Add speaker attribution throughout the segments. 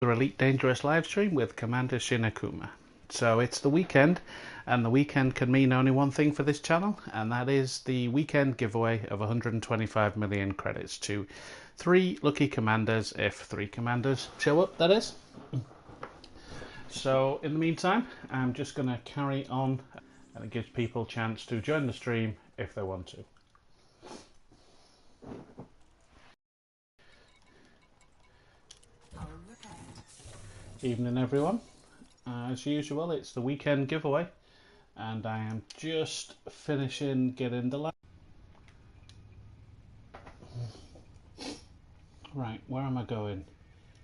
Speaker 1: The Elite Dangerous live stream with Commander Shinakuma. So it's the weekend, and the weekend can mean only one thing for this channel, and that is the weekend giveaway of 125 million credits to 3 lucky commanders, if 3 commanders show up, that is. So in the meantime, I'm just going to carry on, and it gives people a chance to join the stream if they want to. Evening everyone. As usual, it's the weekend giveaway, and I am just finishing getting the right, where am I going?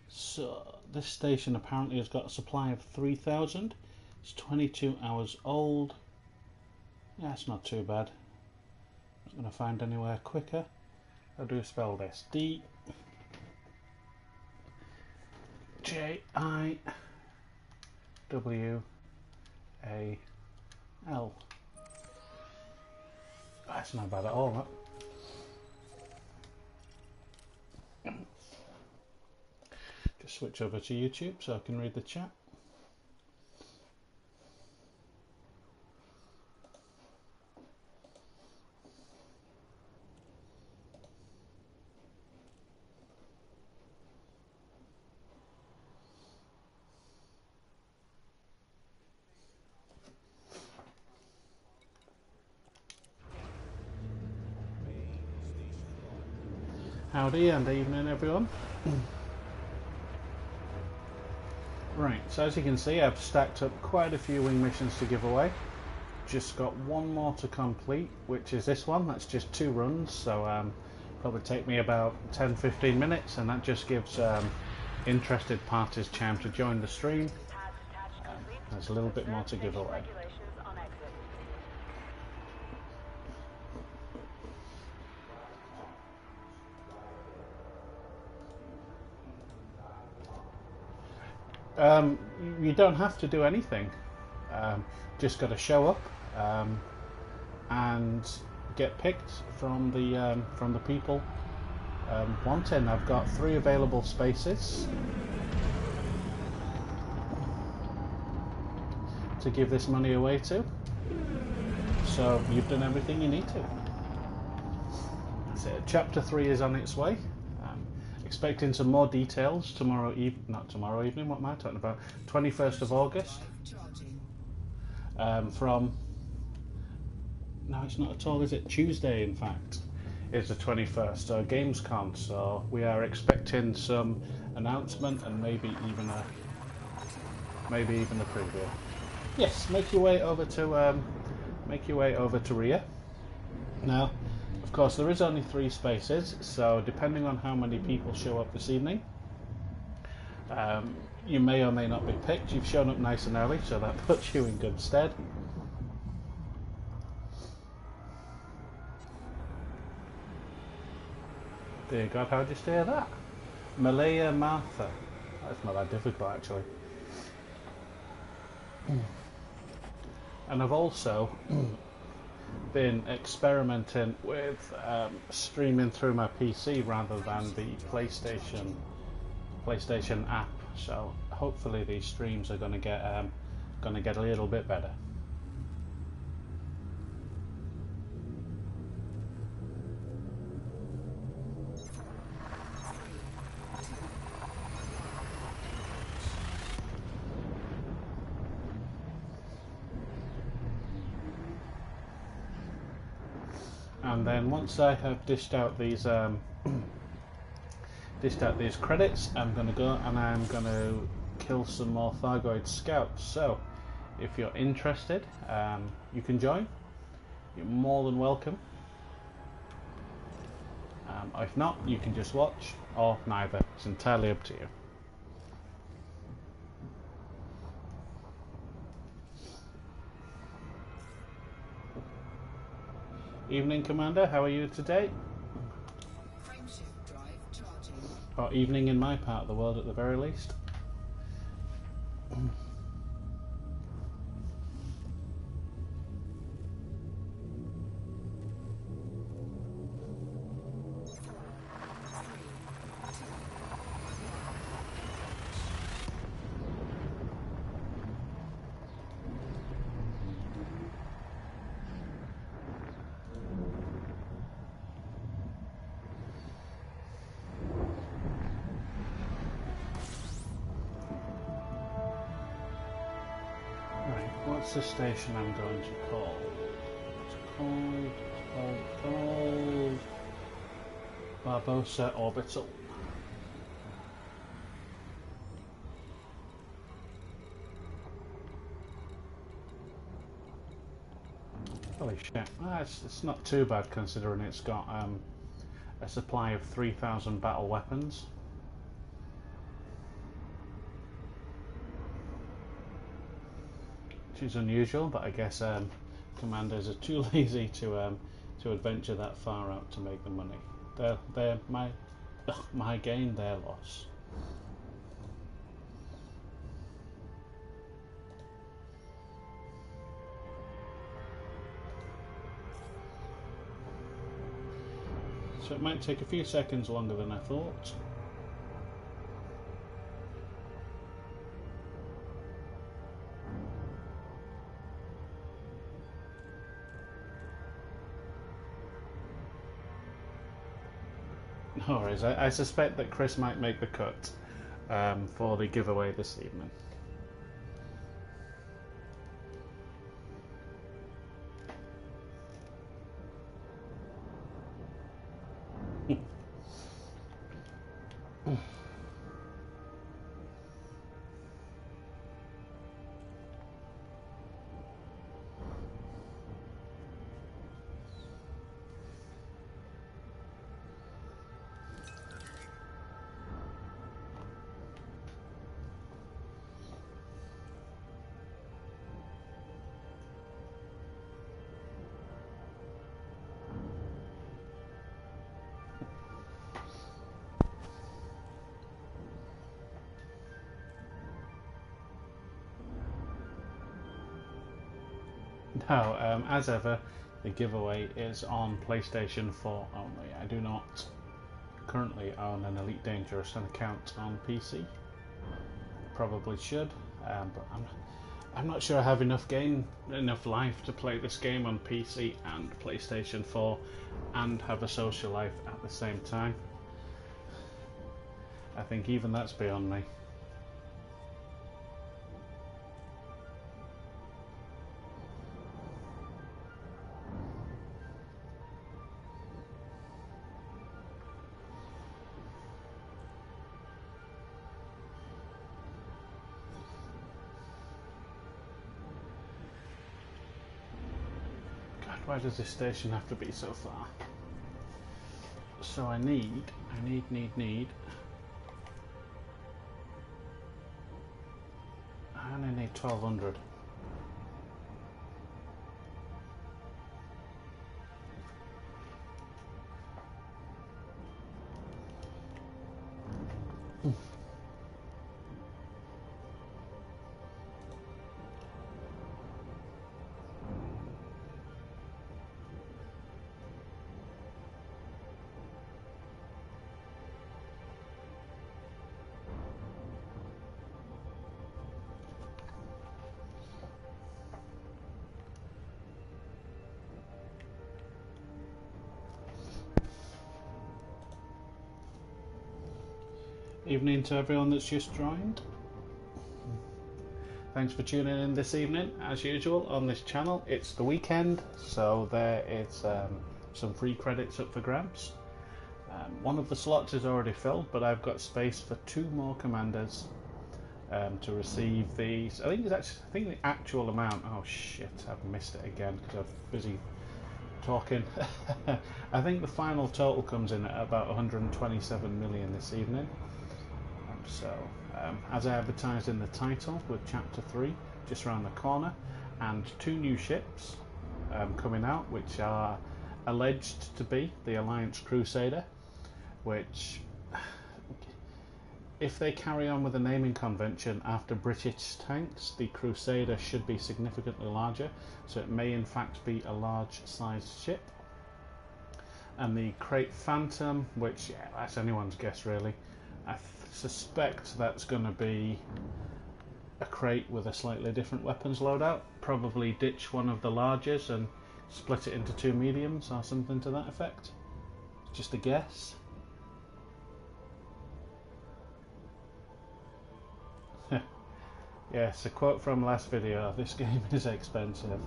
Speaker 1: So this station apparently has got a supply of 3,000. It's 22 hours old. Yeah, it's not too bad. Not going to find anywhere quicker. How do you spell this? D-J-I-W-A-L. That's not bad at all, that. Just switch over to YouTube so I can read the chat. Howdy and evening everyone. Right, so as you can see, I've stacked up quite a few wing missions to give away. Just got one more to complete, which is this one. That's just 2 runs, so probably take me about 10-15 minutes, and that just gives interested parties chance to join the stream. There's a little bit more to give away. You don't have to do anything. Just got to show up and get picked from the people wanting. I've got 3 available spaces to give this money away to. So you've done everything you need to. That's it. Chapter 3 is on its way. Expecting some more details tomorrow not tomorrow evening, what am I talking about? 21st of August. From... No, it's not at all, is it? Tuesday, in fact, is the 21st, so Gamescom, so we are expecting some announcement and maybe even a preview. Yes, make your way over to Ria. Now, of course, there is only 3 spaces, so depending on how many people show up this evening, you may or may not be picked. You've shown up nice and early, so that puts you in good stead. Dear God, how did you steer that? Malaya Martha. That's not that difficult, actually. And I've also been experimenting with streaming through my PC rather than the PlayStation app. So hopefully these streams are going to get a little bit better. And then once I have dished out these credits, I'm going to go and I'm going to kill some more Thargoid scouts. So if you're interested, you can join. You're more than welcome. If not, you can just watch, or neither. It's entirely up to you. Evening, Commander. How are you today? Or evening in my part of the world, at the very least. What's the station I'm going to call? It's called Barbosa Orbital. Holy shit, it's not too bad considering it's got a supply of 3,000 battle weapons. Which is unusual, but I guess commanders are too lazy to adventure that far out to make the money. They're my gain, their loss. So it might take a few seconds longer than I thought. No worries, I suspect that Chris might make the cut for the giveaway this evening. Now, as ever, the giveaway is on PlayStation 4 only. I do not currently own an Elite Dangerous account on PC. Probably should, but I'm not sure I have enough life to play this game on PC and PlayStation 4 and have a social life at the same time. I think even that's beyond me. Why does this station have to be so far? So I need. I only need 1,200. Evening to everyone that's just joined. Thanks for tuning in this evening. As usual on this channel, it's the weekend, so there is some free credits up for grabs. One of the slots is already filled, but I've got space for 2 more commanders to receive these. I think the actual amount. Oh shit! I've missed it again because I'm busy talking. I think the final total comes in at about 127 million this evening. So, as I advertised in the title, with Chapter 3 just around the corner, and 2 new ships coming out, which are alleged to be the Alliance Crusader, which, if they carry on with the naming convention after British tanks, the Crusader should be significantly larger, so it may in fact be a large-sized ship. And the Crate Phantom, which, yeah, that's anyone's guess really. I suspect that's going to be a crate with a slightly different weapons loadout. Probably ditch one of the largers and split it into 2 mediums or something to that effect. Just a guess. Yes, a quote from last video, this game is expensive.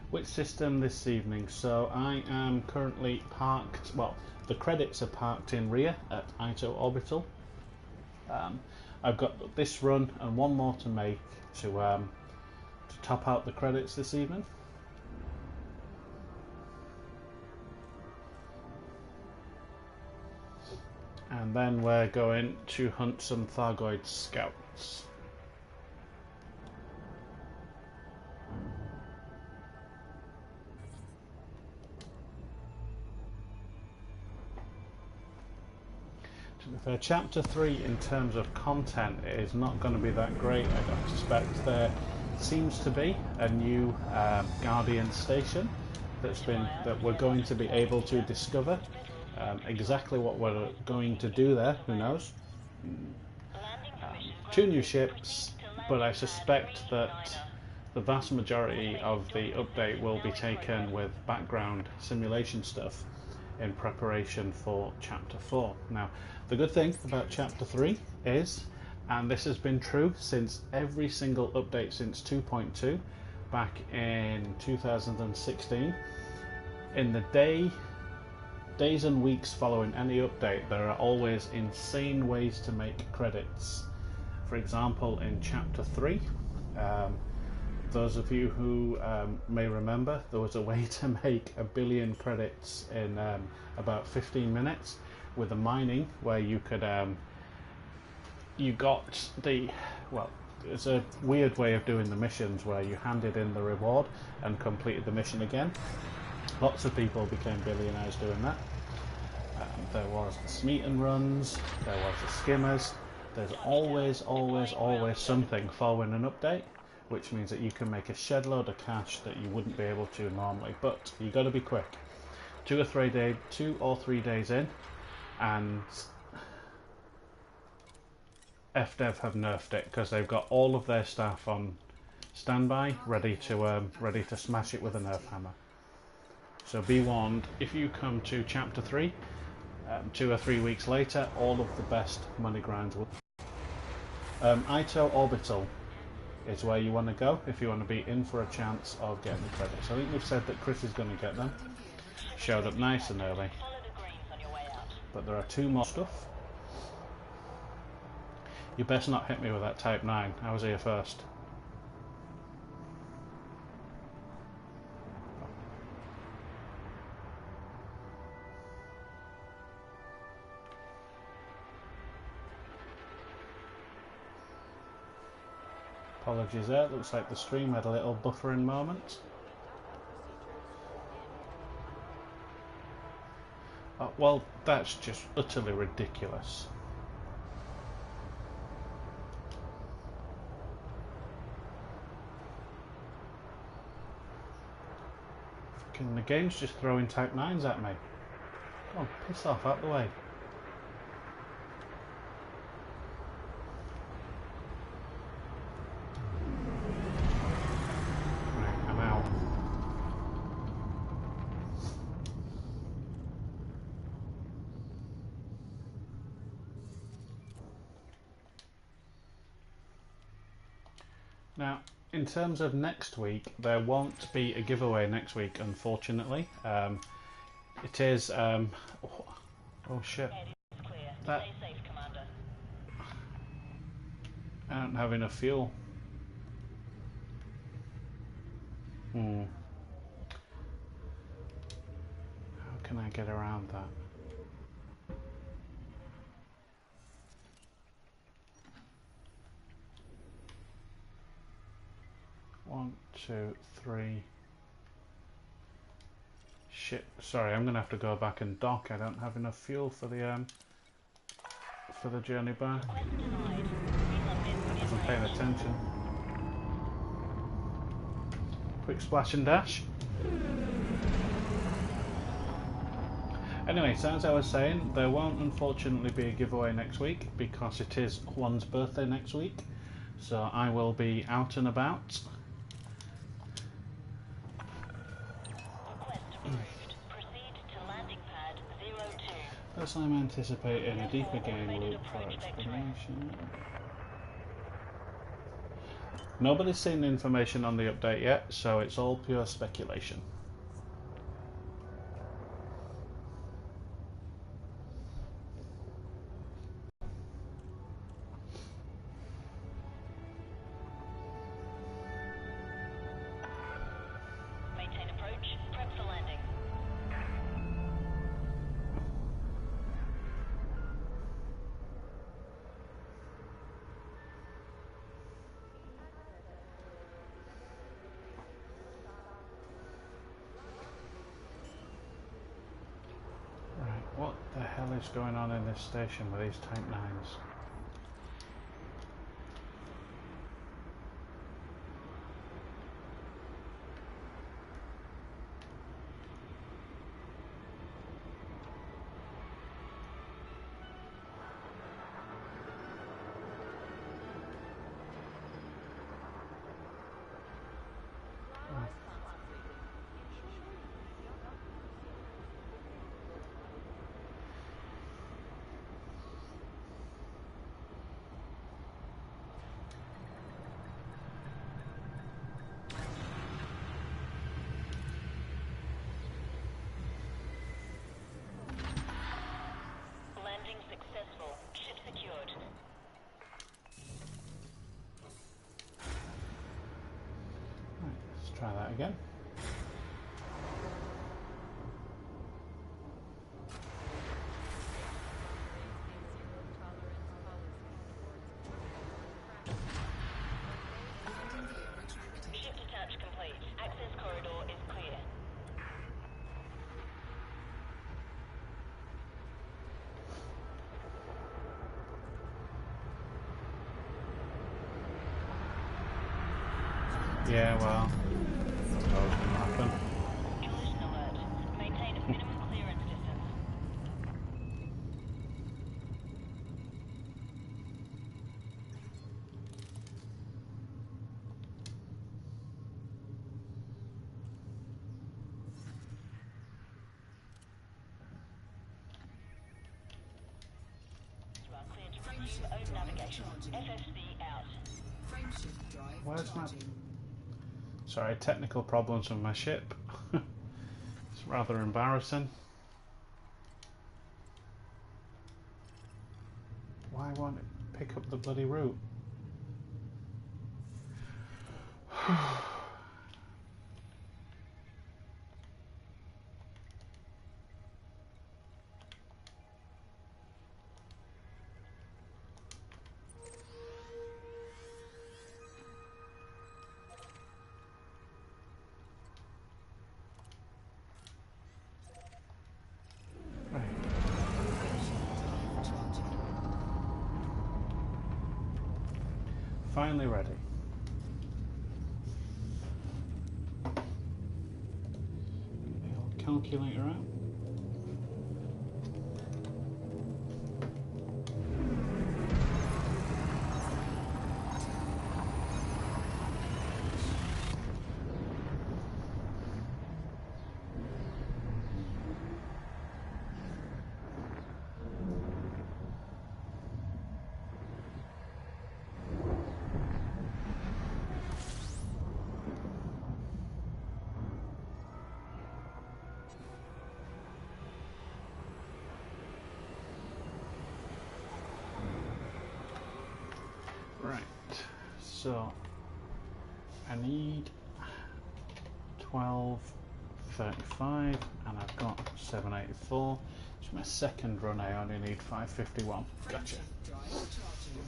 Speaker 1: Which system this evening? So I am currently parked, well, the credits are parked in rear at Ito Orbital. I've got this run and one more to make to top out the credits this evening. And then we're going to hunt some Thargoid scouts. To be fair, Chapter 3 in terms of content is not going to be that great. I suspect there seems to be a new Guardian station that we're going to be able to discover. Exactly what we're going to do there, who knows? 2 new ships, but I suspect that the vast majority of the update will be taken with background simulation stuff in preparation for Chapter 4. Now, the good thing about Chapter 3 is, and this has been true since every single update since 2.2 back in 2016, in the days and weeks following any update, there are always insane ways to make credits. For example, in Chapter 3, those of you who may remember, there was a way to make 1 billion credits in about 15 minutes with the mining, where you could you got the, well, it's a weird way of doing the missions where you handed in the reward and completed the mission again. Lots of people became billionaires doing that. There was the Smeaton runs, there was the skimmers. There's always something following an update, which means that you can make a shed load of cash that you wouldn't be able to normally. But you got to be quick. 2 or 3 days in, and FDev have nerfed it because they've got all of their staff on standby, ready to smash it with a nerf hammer. So be warned, if you come to Chapter 3, 2 or 3 weeks later, all of the best money grinds will. Ito Orbital is where you want to go if you want to be in for a chance of getting the credits. I think we've said that Chris is going to get them. Showed up nice and early. But there are 2 more stuff. You best not hit me with that Type 9. I was here first. Apologies there, looks like the stream had a little buffering moment. Well, that's just utterly ridiculous. Fucking the game's just throwing Type 9s at me. Come on, piss off, out the way. Now, in terms of next week, there won't be a giveaway next week, unfortunately. It is, oh shit. That, I don't have enough fuel. How can I get around that? 1, 2, 3. Shit, sorry, I'm gonna have to go back and dock. I don't have enough fuel for the journey back. I wasn't paying attention. Quick splash and dash. Anyway, so as I was saying, there won't unfortunately be a giveaway next week because it is Juan's birthday next week. So I will be out and about. Perhaps I'm anticipating a deeper game loop for explanation. Nobody's seen information on the update yet, so it's all pure speculation.
Speaker 2: Maintain approach, prep for landing.
Speaker 1: What the hell is going on in this station with these Type 9s?
Speaker 2: Landing successful. Ship secured.
Speaker 1: Right, let's try that again.
Speaker 2: Ship detach complete. Access corridor is clear.
Speaker 1: Yeah, well, that's what was going to happen.
Speaker 2: Collision alert. Maintain a minimum clearance distance. You are clear to resume own navigation. FFC out.
Speaker 3: Frameshift drive
Speaker 1: Where's my...
Speaker 3: charging.
Speaker 1: Sorry, technical problems with my ship. It's rather embarrassing. Why won't it pick up the bloody route? Right. Finally ready. Get the old calculator out. Right, so I need 1235 and I've got 784. It's my second run, I only need 551. Gotcha.
Speaker 3: Frameshift drive charging.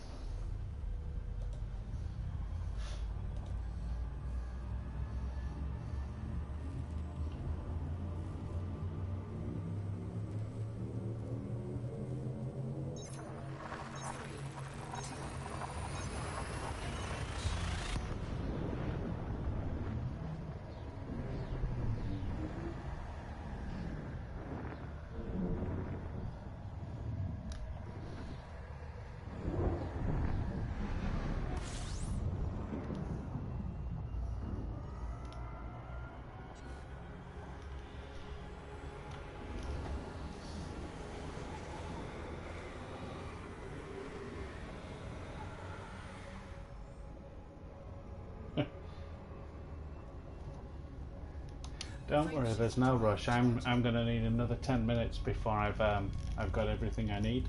Speaker 1: Don't worry, there's no rush. I'm going to need another 10 minutes before I've got everything I need.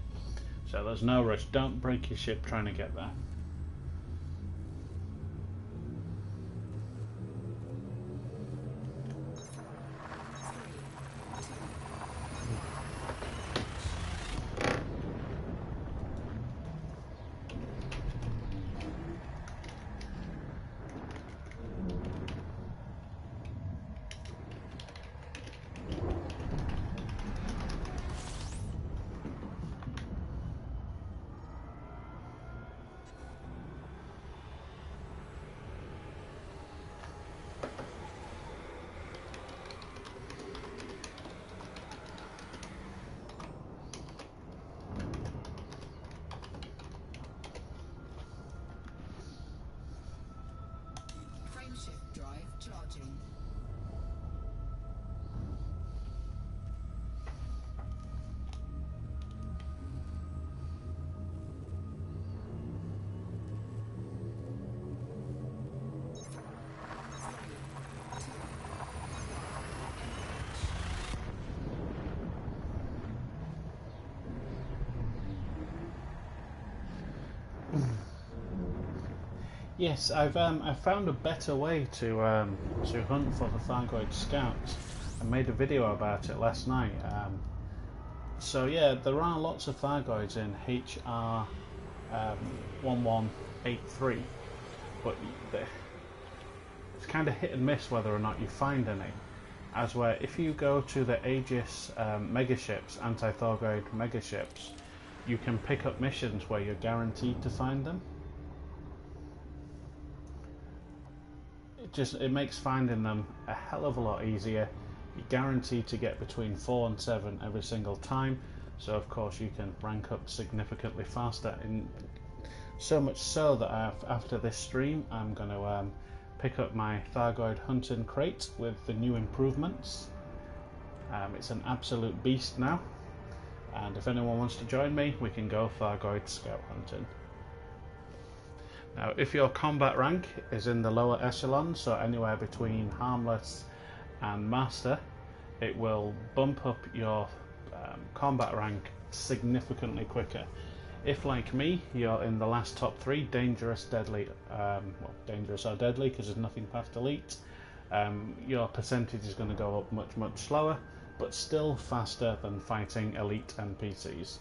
Speaker 1: So there's no rush. Don't break your ship trying to get there.
Speaker 3: Frameshift drive charging.
Speaker 1: Yes, I've found a better way to hunt for the Thargoid scouts. I made a video about it last night. So yeah, there are lots of Thargoids in HR 1183, but it's kind of hit and miss whether or not you find any. As where if you go to the Aegis megaships, anti-Thargoid megaships, you can pick up missions where you're guaranteed to find them. It makes finding them a hell of a lot easier. You're guaranteed to get between 4 and 7 every single time, so of course you can rank up significantly faster. And so much so that after this stream I'm going to pick up my Thargoid hunting crate with the new improvements. It's an absolute beast now, and if anyone wants to join me, we can go Thargoid scout hunting. Now, if your combat rank is in the lower echelon, so anywhere between harmless and master, it will bump up your combat rank significantly quicker. If, like me, you're in the last top 3, dangerous, deadly, well, dangerous or deadly because there's nothing past elite, your percentage is going to go up much, much slower, but still faster than fighting elite NPCs.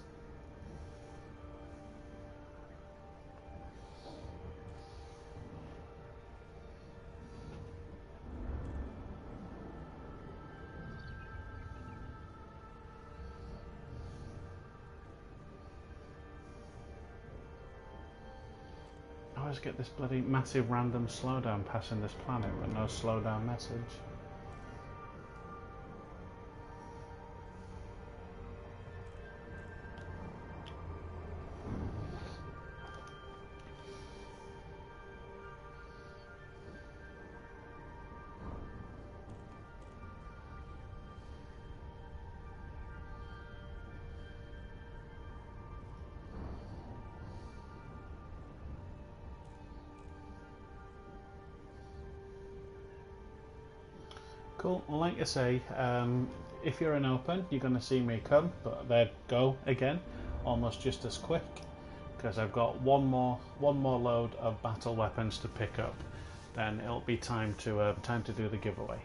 Speaker 1: I always get this bloody massive random slowdown passing this planet with no slowdown message. Cool, well, like I say, if you're in open, you're going to see me come, but there go again, almost just as quick, because I've got one more load of battle weapons to pick up. Then it'll be time to do the giveaway.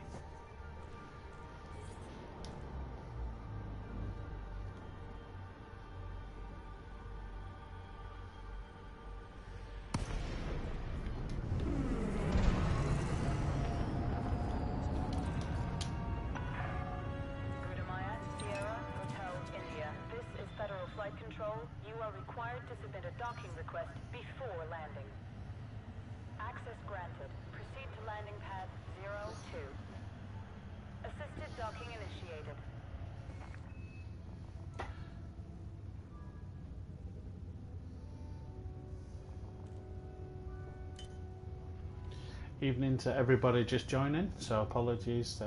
Speaker 1: Evening to everybody just joining, so apologies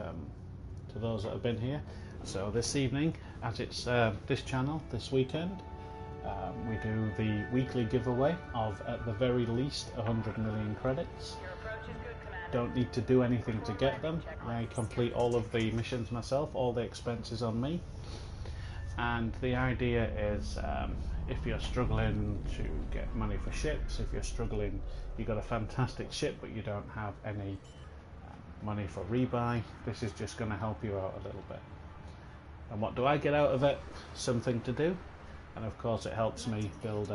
Speaker 1: to those that have been here. So this evening, as it's this channel this weekend, we do the weekly giveaway of at the very least 100 million credits.
Speaker 2: Your approach is good, Commander.
Speaker 1: don't need to do anything to get them. I complete all of the missions myself, all the expenses on me. And the idea is, if you're struggling to get money for ships, if you're struggling, you've got a fantastic ship but you don't have any money for rebuy, this is just going to help you out a little bit. And what do I get out of it? Something to do, and of course it helps me build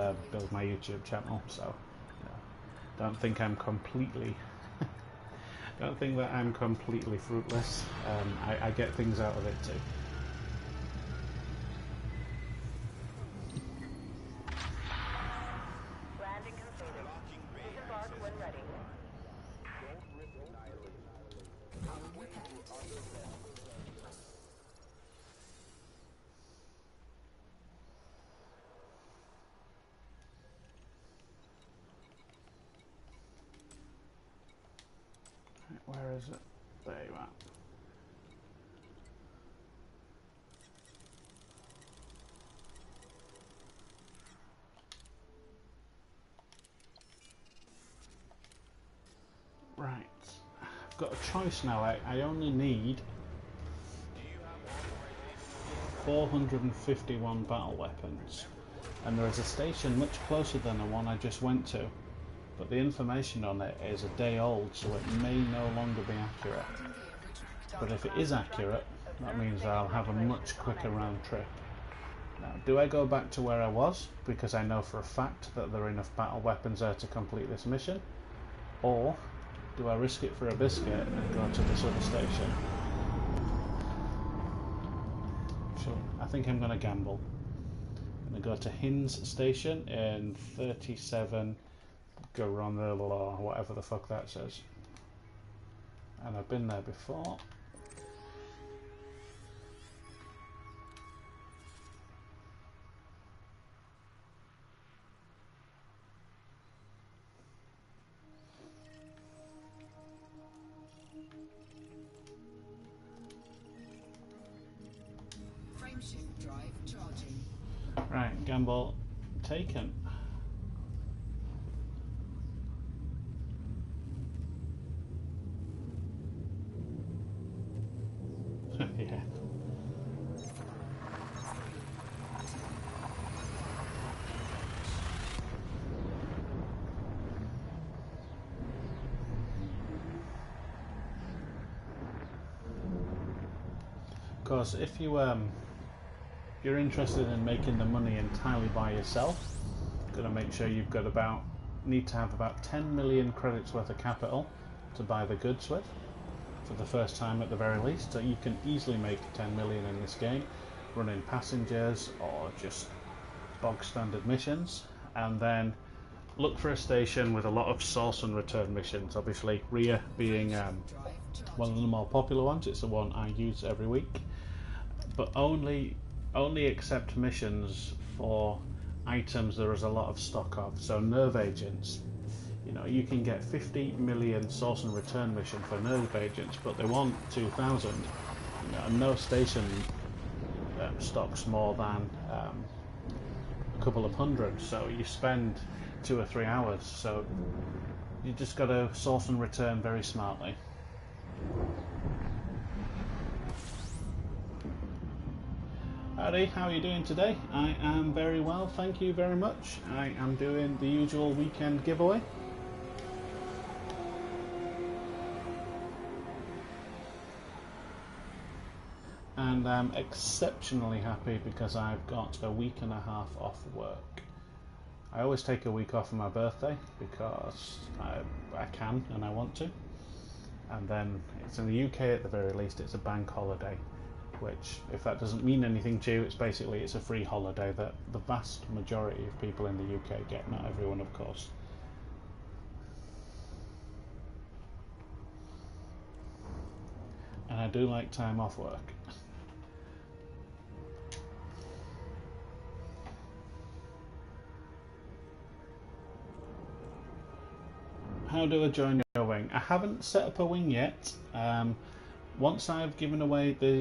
Speaker 1: my YouTube channel. So, you know, don't think I'm completely don't think that I'm completely fruitless. I get things out of it too.
Speaker 2: Landing completed. Disembark when ready.
Speaker 1: Where is it? There you are. Right. I've got a choice now. I only need 451 battle weapons. And there is a station much closer than the one I just went to. But the information on it is a day old, so it may no longer be accurate. But if it is accurate, that means I'll have a much quicker round trip. Now, do I go back to where I was, because I know for a fact that there are enough battle weapons there to complete this mission? Or do I risk it for a biscuit and go to this other station? So I think I'm going to gamble. I'm going to go to Hin's station in 37 Goronil or whatever the fuck that says. And I've been there before.
Speaker 3: Frameshift drive charging.
Speaker 1: Right, gamble taken. Yeah. Of course, if you're interested in making the money entirely by yourself, you've got to make sure you've got need to have about 10 million credits worth of capital to buy the goods with, for the first time at the very least. So you can easily make 10 million in this game, running passengers or just bog standard missions, and then look for a station with a lot of source and return missions. Obviously, Rhea being one of the more popular ones. It's the one I use every week, but only accept missions for items there is a lot of stock of. So nerve agents, you know, you can get 50 million source and return mission for nerve agents, but they want 2,000. You know, and no station stocks more than a couple of hundred. So you spend 2 or 3 hours. So you just got to source and return very smartly. Howdy, how are you doing today? I am very well, thank you very much. I am doing the usual weekend giveaway. And I'm exceptionally happy because I've got a week and a half off work. I always take a week off for my birthday because I can and I want to. And then it's in the UK at the very least, it's a bank holiday, which, if that doesn't mean anything to you, it's a free holiday that the vast majority of people in the UK get, not everyone of course. And I do like time off work. How do I join your wing? I haven't set up a wing yet. Once I've given away the